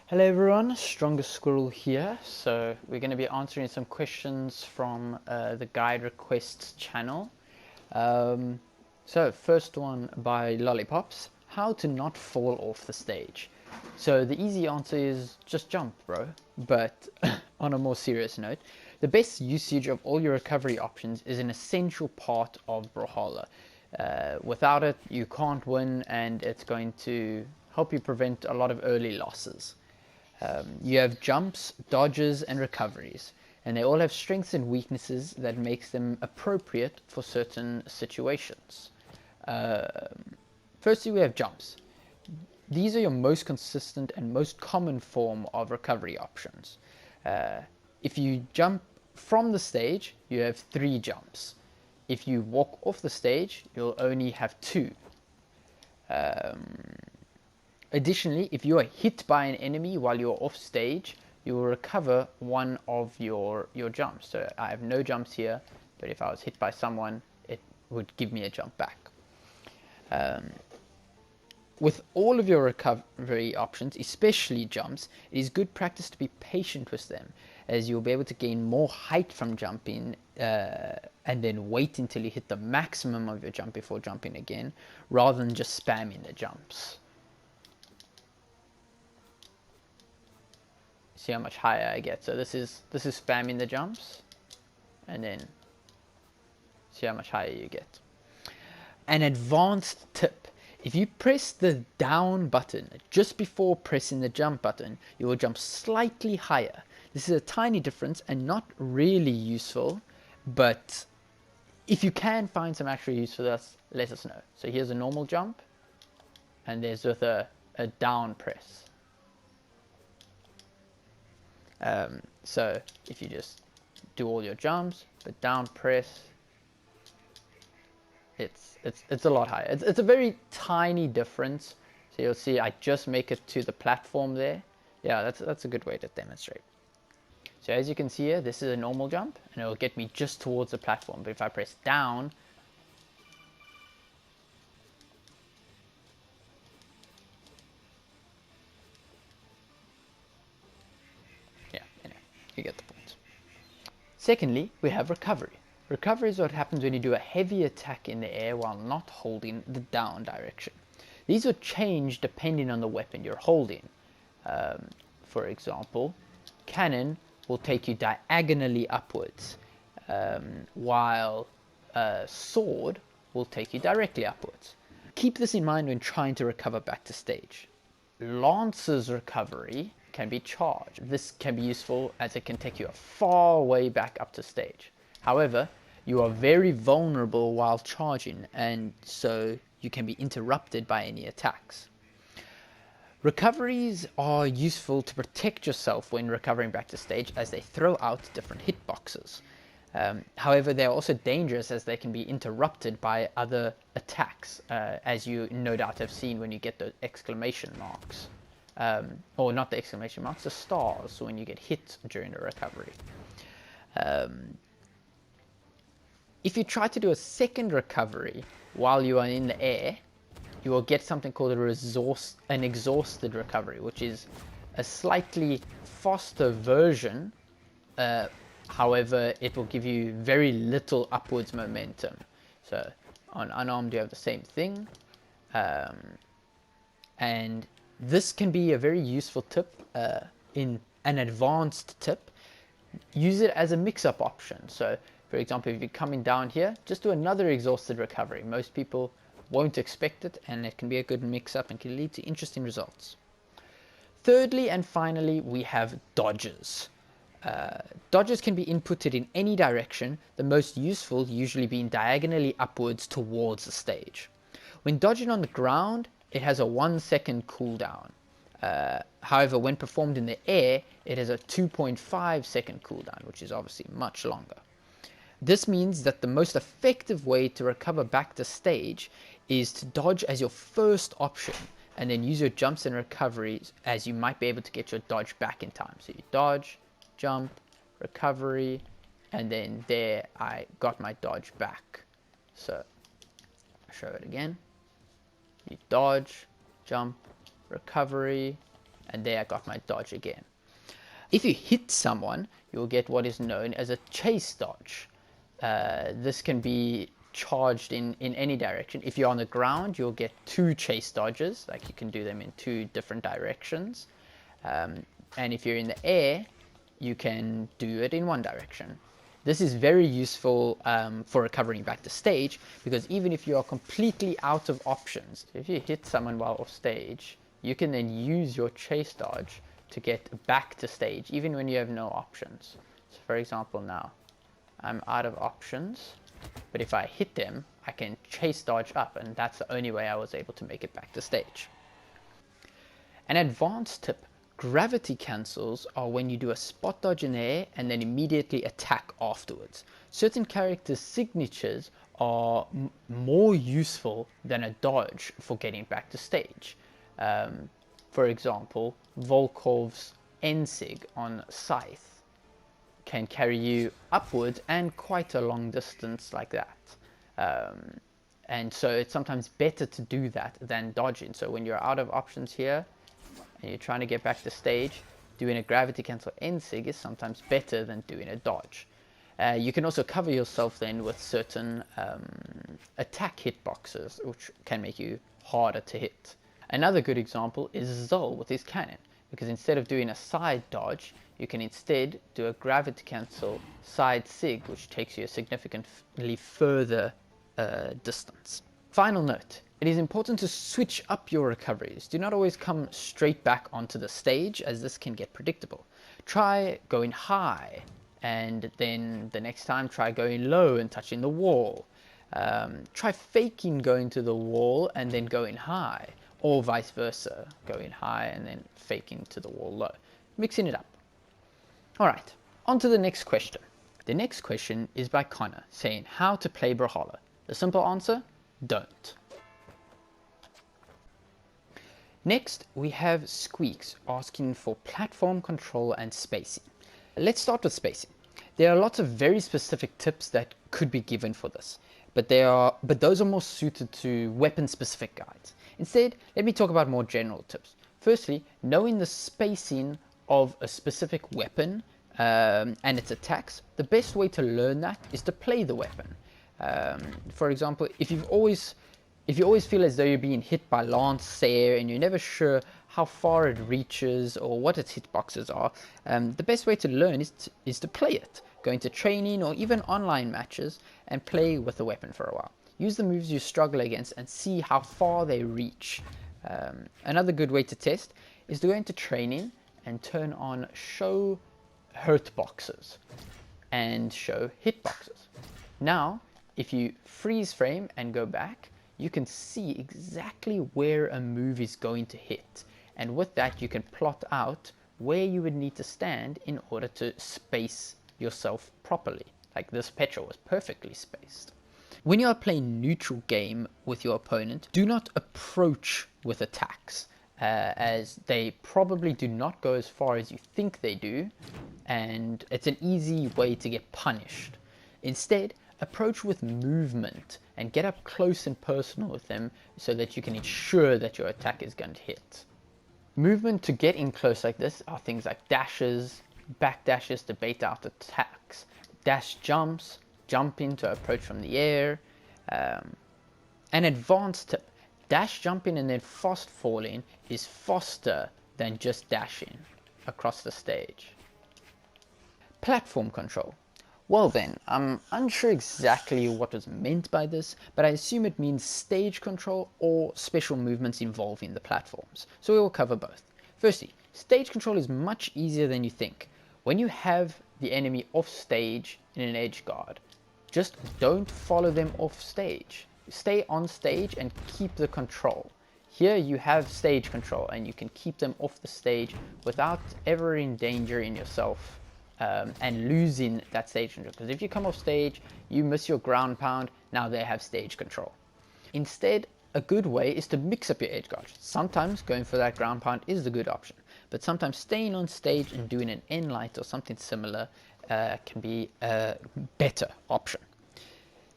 Hello everyone, Strongestsquirrel here. So we're going to be answering some questions from the guide requests channel. So first one by Lollipopz: how to not fall off the stage. So the easy answer is just jump, bro. But on a more serious note, the best usage of all your recovery options is an essential part of Brawlhalla. Without it, you can't win, and it's going to help you prevent a lot of early losses. You have jumps, dodges, and recoveries, and they all have strengths and weaknesses that makes them appropriate for certain situations. Firstly, we have jumps. These are your most consistent and most common form of recovery options. If you jump from the stage, you have 3 jumps. If you walk off the stage, you'll only have 2. Additionally, if you are hit by an enemy while you're off stage, you will recover one of your jumps. So I have no jumps here, but if I was hit by someone, it would give me a jump back. With all of your recovery options, especially jumps, it is good practice to be patient with them, as you'll be able to gain more height from jumping and then wait until you hit the maximum of your jump before jumping again, rather than just spamming the jumps. See how much higher I get. So this is spamming the jumps, and then see how much higher you get. An advanced tip: if you press the down button just before pressing the jump button, you will jump slightly higher. This is a tiny difference and not really useful, but if you can find some actual use for this, let us know. So here's a normal jump, and there's with a down press. So if you just do all your jumps, but down press, it's a lot higher. It's a very tiny difference. So you'll see I just make it to the platform there. Yeah, that's a good way to demonstrate. So as you can see here, this is a normal jump, and it will get me just towards the platform. But if I press down, you get the point. Secondly, we have recovery. Recovery is what happens when you do a heavy attack in the air while not holding the down direction. These will change depending on the weapon you're holding. For example, cannon will take you diagonally upwards, while sword will take you directly upwards. Keep this in mind when trying to recover back to stage. Lance's recovery can be charged. This can be useful as it can take you a far way back up to stage. However, you are very vulnerable while charging, and so you can be interrupted by any attacks. Recoveries are useful to protect yourself when recovering back to stage, as they throw out different hitboxes. However, they are also dangerous as they can be interrupted by other attacks, as you no doubt have seen when you get the exclamation marks. Or not the exclamation marks, the stars when you get hit during the recovery. If you try to do a second recovery while you are in the air, you will get something called an exhausted recovery, which is a slightly faster version. However, it will give you very little upwards momentum. So on unarmed you have the same thing, and this can be a very useful tip, in an advanced tip. Use it as a mix-up option. So for example, if you're coming down here, just do another exhausted recovery. Most people won't expect it, and it can be a good mix-up and can lead to interesting results. Thirdly and finally, we have dodges. Dodges can be inputted in any direction, the most useful usually being diagonally upwards towards the stage. When dodging on the ground, it has a 1-second cooldown. However, when performed in the air, it has a 2.5-second cooldown, which is obviously much longer. This means that the most effective way to recover back to stage is to dodge as your first option, and then use your jumps and recoveries, as you might be able to get your dodge back in time. So you dodge, jump, recovery, and then there I got my dodge back. So I'll show it again. You dodge, jump, recovery, and there I got my dodge again. If you hit someone, you'll get what is known as a chase dodge. This can be charged in any direction. If you're on the ground, you'll get 2 chase dodges, like you can do them in 2 different directions. And if you're in the air, you can do it in 1 direction. This is very useful for recovering back to stage, because even if you are completely out of options, if you hit someone while off stage, you can then use your chase dodge to get back to stage, even when you have no options. So for example, now I'm out of options, but if I hit them, I can chase dodge up, and that's the only way I was able to make it back to stage. An advanced tip: gravity cancels are when you do a spot dodge in the air and then immediately attack afterwards. Certain characters' signatures are more useful than a dodge for getting back to stage. For example, Volkov's N-Sig on Scythe can carry you upwards and quite a long distance like that. And so it's sometimes better to do that than dodging. So when you're out of options here and you're trying to get back to stage, doing a gravity cancel N-Sig is sometimes better than doing a dodge. You can also cover yourself then with certain attack hitboxes, which can make you harder to hit. Another good example is Zol with his cannon, because instead of doing a side dodge, you can instead do a gravity cancel side sig, which takes you a significantly further distance. Final note: it is important to switch up your recoveries. Do not always come straight back onto the stage, as this can get predictable. Try going high, and then the next time try going low and touching the wall. Try faking going to the wall and then going high, or vice versa, going high and then faking to the wall low, mixing it up. Alright, on to the next question. The next question is by Connor, saying how to play Brawlhalla. The simple answer: don't. Next, we have SqueakS asking for platform control and spacing. Let's start with spacing. There are lots of very specific tips that could be given for this, but those are more suited to weapon-specific guides. Instead, let me talk about more general tips. Firstly, knowing the spacing of a specific weapon and its attacks, the best way to learn that is to play the weapon. For example, if you always feel as though you're being hit by Lance Sayre and you're never sure how far it reaches or what its hitboxes are, the best way to learn is to play it. Go into training or even online matches and play with the weapon for a while. Use the moves you struggle against and see how far they reach. Another good way to test is to go into training and turn on show hurt boxes and show hit boxes. Now, if you freeze frame and go back, you can see exactly where a move is going to hit. And with that, you can plot out where you would need to stand in order to space yourself properly. Like this Petra was perfectly spaced. When you are playing neutral game with your opponent, do not approach with attacks, as they probably do not go as far as you think they do, and it's an easy way to get punished. Instead, approach with movement and get up close and personal with them so that you can ensure that your attack is going to hit. Movement to get in close like this are things like dashes, back dashes to bait out attacks, dash jumps, jumping to approach from the air. An advanced tip: dash jumping and then fast falling is faster than just dashing across the stage. Platform control. Well then, I'm unsure exactly what was meant by this, but I assume it means stage control or special movements involving the platforms. So we will cover both. Firstly, stage control is much easier than you think. When you have the enemy off stage in an edge guard, just don't follow them off stage. Stay on stage and keep the control. Here you have stage control and you can keep them off the stage without ever endangering yourself and losing that stage control. Because if you come off stage, you miss your ground pound, now they have stage control. Instead, a good way is to mix up your edge guard. Sometimes going for that ground pound is the good option, but sometimes staying on stage and doing an N-light or something similar can be a better option.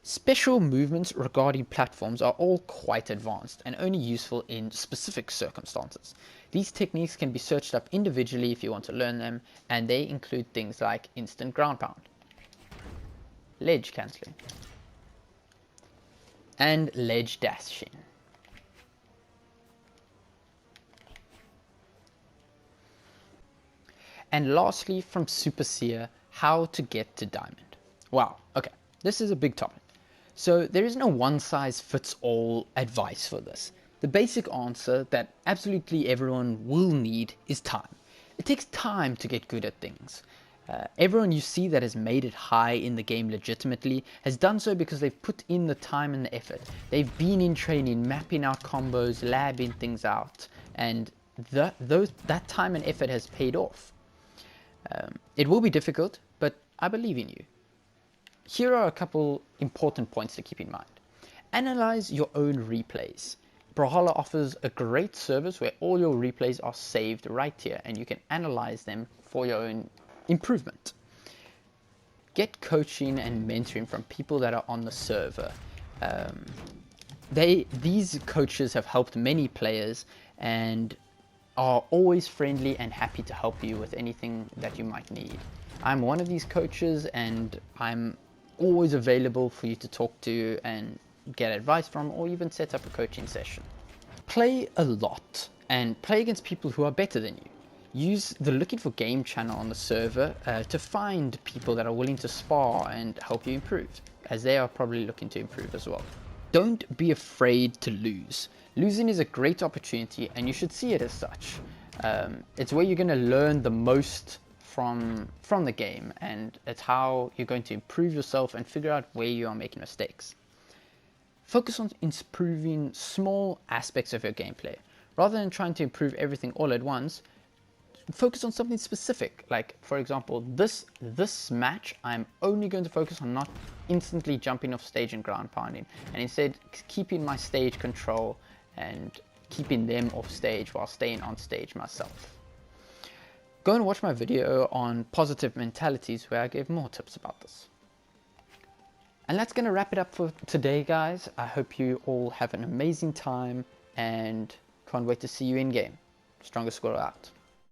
Special movements regarding platforms are all quite advanced and only useful in specific circumstances. These techniques can be searched up individually if you want to learn them, and they include things like instant ground pound, ledge cancelling, and ledge dashing. And lastly, from Super Seer, how to get to diamond. Wow, okay, this is a big topic. So there is no one-size-fits-all advice for this. The basic answer that absolutely everyone will need is time. It takes time to get good at things. Everyone you see that has made it high in the game legitimately has done so because they've put in the time and the effort. They've been in training, mapping out combos, labbing things out, and that time and effort has paid off. It will be difficult, but I believe in you. Here are a couple important points to keep in mind. Analyze your own replays. Brawlhalla offers a great service where all your replays are saved right here and you can analyze them for your own improvement. Get coaching and mentoring from people that are on the server. These coaches have helped many players and are always friendly and happy to help you with anything that you might need. I'm one of these coaches and I'm always available for you to talk to and get advice from, or even set up a coaching session. Play a lot and play against people who are better than you. Use the looking for game channel on the server to find people that are willing to spar and help you improve, as they are probably looking to improve as well. Don't be afraid to lose. Losing is a great opportunity and you should see it as such. It's where you're going to learn the most from the game, and it's how you're going to improve yourself and figure out where you are making mistakes. Focus on improving small aspects of your gameplay. Rather than trying to improve everything all at once, focus on something specific. Like, for example, this match, I'm only going to focus on not instantly jumping off stage and ground pounding, and instead keeping my stage control and keeping them off stage while staying on stage myself. Go and watch my video on positive mentalities where I gave more tips about this. And that's going to wrap it up for today, guys. I hope you all have an amazing time and can't wait to see you in game. Strongestsquirrel out.